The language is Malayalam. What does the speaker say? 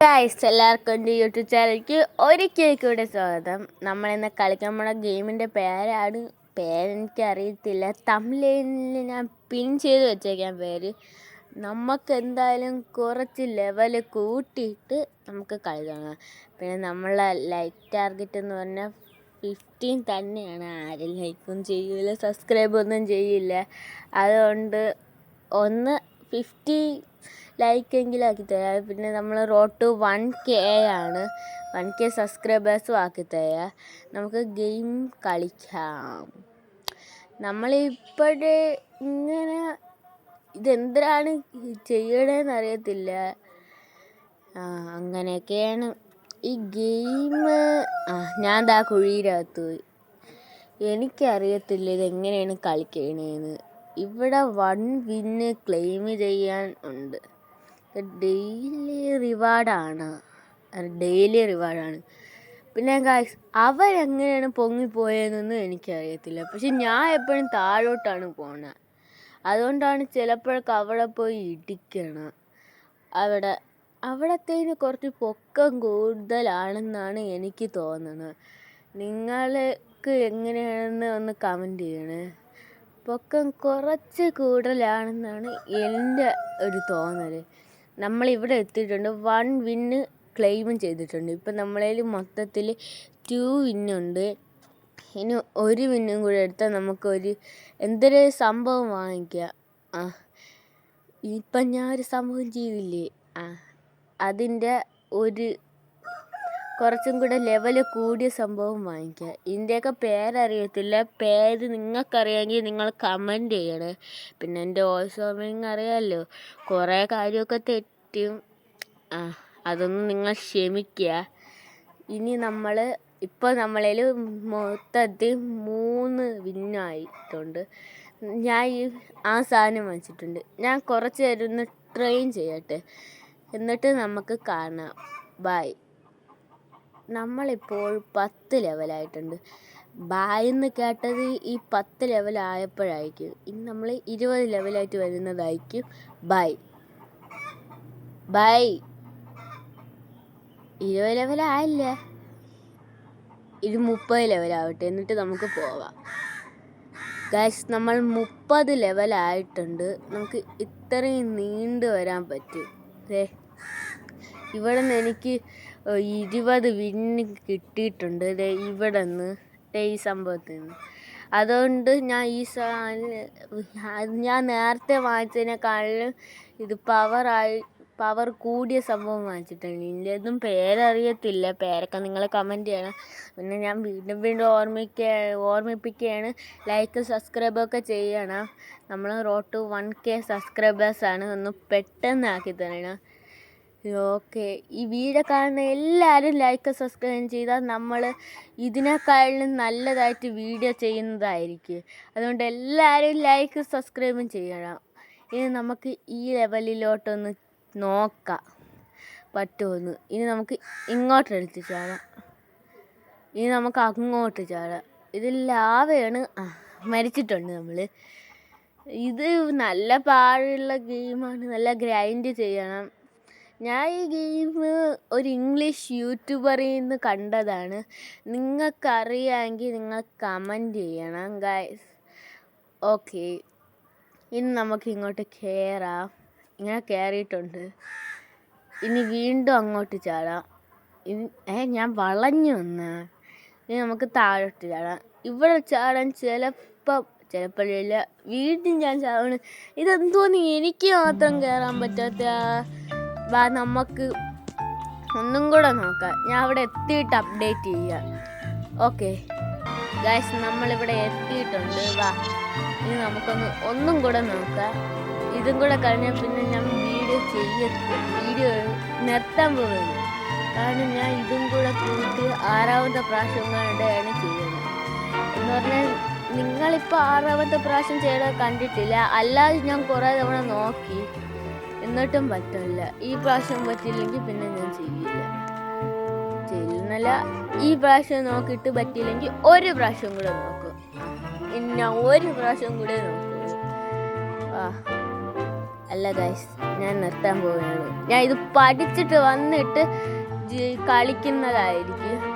ഗൈസ്, എല്ലാവർക്കും എൻ്റെ യൂട്യൂബ് ചാനലിലേക്ക് ഒരിക്കൽ കൂടെ സ്വാഗതം. നമ്മളിന്ന് കളിക്കാൻ പോണ ഗെയിമിൻ്റെ പേരെനിക്കറിയത്തില്ല. തംബ്നെയിലിൽ ഞാൻ പിൻ ചെയ്ത് വെച്ചേക്കാൻ പേര്. നമുക്ക് എന്തായാലും കുറച്ച് ലെവൽ കൂട്ടിയിട്ട് നമുക്ക് കളി തുടങ്ങാം. പിന്നെ നമ്മളെ ലൈക്ക് ടാർഗറ്റ് എന്ന് പറഞ്ഞാൽ 15 തന്നെയാണ്. ആരും ലൈക്കൊന്നും ചെയ്യില്ല, സബ്സ്ക്രൈബ് ഒന്നും ചെയ്യില്ല. അതുകൊണ്ട് 50 ലൈക്കെങ്കിലും ആക്കി തരാം. പിന്നെ നമ്മൾ റോഡ് ടു 1K ആണ്. 1K സബ്സ്ക്രൈബേഴ്സും ആക്കി തരാം. നമുക്ക് ഗെയിം കളിക്കാം. നമ്മളിപ്പോഴേ ഇങ്ങനെ ഇതെന്തിനാണ് ചെയ്യണേന്ന് അറിയത്തില്ല. അങ്ങനെയൊക്കെയാണ് ഈ ഗെയിം. ഞാൻ ദാ കുഴിയിനകത്ത് പോയി. എനിക്കറിയത്തില്ല ഇതെങ്ങനെയാണ് കളിക്കണേന്ന്. ഇവിടെ 1 വിന്ന് ക്ലെയിം ചെയ്യാൻ ഉണ്ട്. ഡെയിലി റിവാർഡാണ്. പിന്നെ ഗായ്സ്, അവരെങ്ങനെയാണ് പൊങ്ങിപ്പോയതെന്നൊന്നും എനിക്കറിയത്തില്ല. പക്ഷെ ഞാൻ എപ്പോഴും താഴോട്ടാണ് പോണത്. അതുകൊണ്ടാണ് ചിലപ്പോഴൊക്കെ അവിടെ പോയി ഇടിക്കണം. അവിടത്തേന് കുറച്ച് പൊക്കം കൂടുതലാണെന്നാണ് എനിക്ക് തോന്നുന്നത്. നിങ്ങൾക്ക് എങ്ങനെയാണെന്ന് ഒന്ന് കമൻറ്റ് ചെയ്യണേ. പൊക്കം കുറച്ച് കൂടുതലാണെന്നാണ് എൻ്റെ ഒരു തോന്നൽ. നമ്മളിവിടെ എത്തിയിട്ടുണ്ട്. 1 വിന്ന് ക്ലെയിമും ചെയ്തിട്ടുണ്ട്. ഇപ്പം നമ്മളതിൽ മൊത്തത്തിൽ 2 വിന്നുണ്ട്. ഇനി 1 വിന്നും കൂടെ എടുത്താൽ നമുക്കൊരു എന്തൊരു സംഭവം വാങ്ങിക്കാം. ഇപ്പം ഞാൻ ഒരു സംഭവം ചെയ്തില്ലേ, അതിൻ്റെ ഒരു കുറച്ചും കൂടെ ലെവൽ കൂടിയ സംഭവം വാങ്ങിക്കുക. ഇതിൻ്റെയൊക്കെ പേരറിയത്തില്ല. പേര് നിങ്ങൾക്കറിയാമെങ്കിൽ നിങ്ങൾ കമൻറ്റ് ചെയ്യണേ. പിന്നെ എൻ്റെ വോയിസ് ഓവറിങ് അറിയാമല്ലോ, കുറേ കാര്യമൊക്കെ തെറ്റും. അതൊന്നും നിങ്ങൾ ക്ഷമിക്കുക. ഇനി ഇപ്പോൾ നമ്മളതിൽ മൊത്തത്തിൽ 3 വിന്നായിട്ടുണ്ട്. ഞാൻ ആ സാധനം വാങ്ങിച്ചിട്ടുണ്ട്. ഞാൻ കുറച്ച് നേരം ഒന്ന് ട്രെയിൻ ചെയ്യട്ടെ, എന്നിട്ട് നമുക്ക് കാണാം. ബൈ. നമ്മളിപ്പോൾ 10 ലെവലായിട്ടുണ്ട്. ബായ് എന്ന് കേട്ടത് ഈ 10 ലെവലായപ്പോഴായിരിക്കും. ഇനി നമ്മൾ 20 ലെവലായിട്ട് വരുന്നതായിരിക്കും. ബൈ 20 ലെവലായില്ലേ, ഇത് 30 ലെവലാവട്ടെ, എന്നിട്ട് നമുക്ക് പോവാം. ഗൈസ്, നമ്മൾ 30 ലെവലായിട്ടുണ്ട്. നമുക്ക് ഇത്രയും നീണ്ടു വരാൻ പറ്റും. ഇവിടെ നിന്ന് എനിക്ക് 20 വിന്ന് കിട്ടിയിട്ടുണ്ട്. ഇവിടെ നിന്ന് ഈ സംഭവത്തിൽ നിന്ന്. അതുകൊണ്ട് ഞാൻ നേരത്തെ വാങ്ങിച്ചതിനേക്കാളും ഇത് പവർ കൂടിയ സംഭവം വാങ്ങിച്ചിട്ടുണ്ട്. ഇതിൻ്റെയൊന്നും പേരറിയത്തില്ല. പേരൊക്കെ നിങ്ങൾ കമൻറ്റ് ചെയ്യണം. പിന്നെ ഞാൻ വീണ്ടും ഓർമ്മിപ്പിക്കുകയാണ്, ലൈക്ക് സബ്സ്ക്രൈബൊക്കെ ചെയ്യണം. നമ്മൾ റോഡ് ടു 1K സബ്സ്ക്രൈബേഴ്സാണ്. ഒന്ന് പെട്ടെന്ന് ആക്കി തരണം. ഓക്കെ, ഈ വീഡിയോ കാണുന്ന എല്ലാവരും ലൈക്ക് സബ്സ്ക്രൈബ് ചെയ്താൽ നമ്മൾ ഇതിനേക്കാളും നല്ലതായിട്ട് വീഡിയോ ചെയ്യുന്നതായിരിക്കും. അതുകൊണ്ട് എല്ലാവരും ലൈക്ക് സബ്സ്ക്രൈബും ചെയ്യണം. ഇനി നമുക്ക് ഈ ലെവലിലോട്ടൊന്ന് നോക്കാം പറ്റുമെന്ന്. ഇനി നമുക്ക് ഇങ്ങോട്ട് എടുത്ത് ചാടാം. ഇനി നമുക്ക് അങ്ങോട്ട് ചാടാം. ഇത് ലാവയാണ്. മരിച്ചിട്ടുണ്ട് നമ്മൾ. ഇത് നല്ല പാടുള്ള ഗെയിമാണ്. നല്ല ഗ്രൈൻഡ് ചെയ്യണം. ഞാൻ ഈ ഗെയിം ഒരു ഇംഗ്ലീഷ് യൂട്യൂബറിൽ നിന്ന് കണ്ടതാണ്. നിങ്ങൾക്കറിയാമെങ്കിൽ നിങ്ങൾ കമൻറ്റ് ചെയ്യണം ഗൈസ്. ഓക്കെ, ഇനി നമുക്ക് ഇങ്ങോട്ട് കയറാം. ഇങ്ങനെ കയറിയിട്ടുണ്ട്. ഇനി വീണ്ടും അങ്ങോട്ട് ചാടാം. ഞാൻ വളഞ്ഞു വന്ന. ഇനി നമുക്ക് താഴോട്ട് ചാടാം. ഇവിടെ ചാടാൻ ചിലപ്പോഴില്ല, വീണ്ടും ഞാൻ ചാടണം. ഇതെന്തോന്ന് എനിക്ക് മാത്രം കയറാൻ പറ്റാത്ത. നമുക്ക് ഒന്നും കൂടെ നോക്കാം. ഞാൻ അവിടെ എത്തിയിട്ട് അപ്ഡേറ്റ് ചെയ്യാം. ഓക്കെ ഗൈസ്, നമ്മളിവിടെ എത്തിയിട്ടുണ്ട്. ഇനി ഒന്നും കൂടെ നോക്കാം. ഇതും കൂടെ കഴിഞ്ഞാൽ പിന്നെ ഞാൻ വീഡിയോ നിർത്താൻ പോകുന്നു. കാരണം ഞാൻ ഇതും കൂടെ കൂട്ടി 6ാമത്തെ പ്രാവശ്യം കണ്ടാണ് ചെയ്യുന്നത്. എന്ന് പറഞ്ഞാൽ നിങ്ങളിപ്പോൾ 6ാമത്തെ പ്രാവശ്യം ചെയ്യണത് കണ്ടിട്ടില്ല. അല്ലാതെ ഞാൻ കുറേ തവണ നോക്കി, എന്നിട്ടും പറ്റില്ല. ഈ പ്രാവശ്യം പറ്റില്ലെങ്കിൽ പിന്നെ ഞാൻ ചെയ്യുന്നല്ല. ഈ പ്രാവശ്യം നോക്കിയിട്ട് പറ്റിയില്ലെങ്കിൽ ഒരു പ്രാവശ്യം കൂടെ നോക്കും. ഞാൻ ഒരു പ്രാവശ്യം കൂടെ നോക്കും. അല്ല ഗൈസ്, ഞാൻ നിർത്താൻ പോവുകയാണ്. ഞാൻ ഇത് പഠിച്ചിട്ട് വന്നിട്ട് കളിക്കുന്നതായിരിക്കും.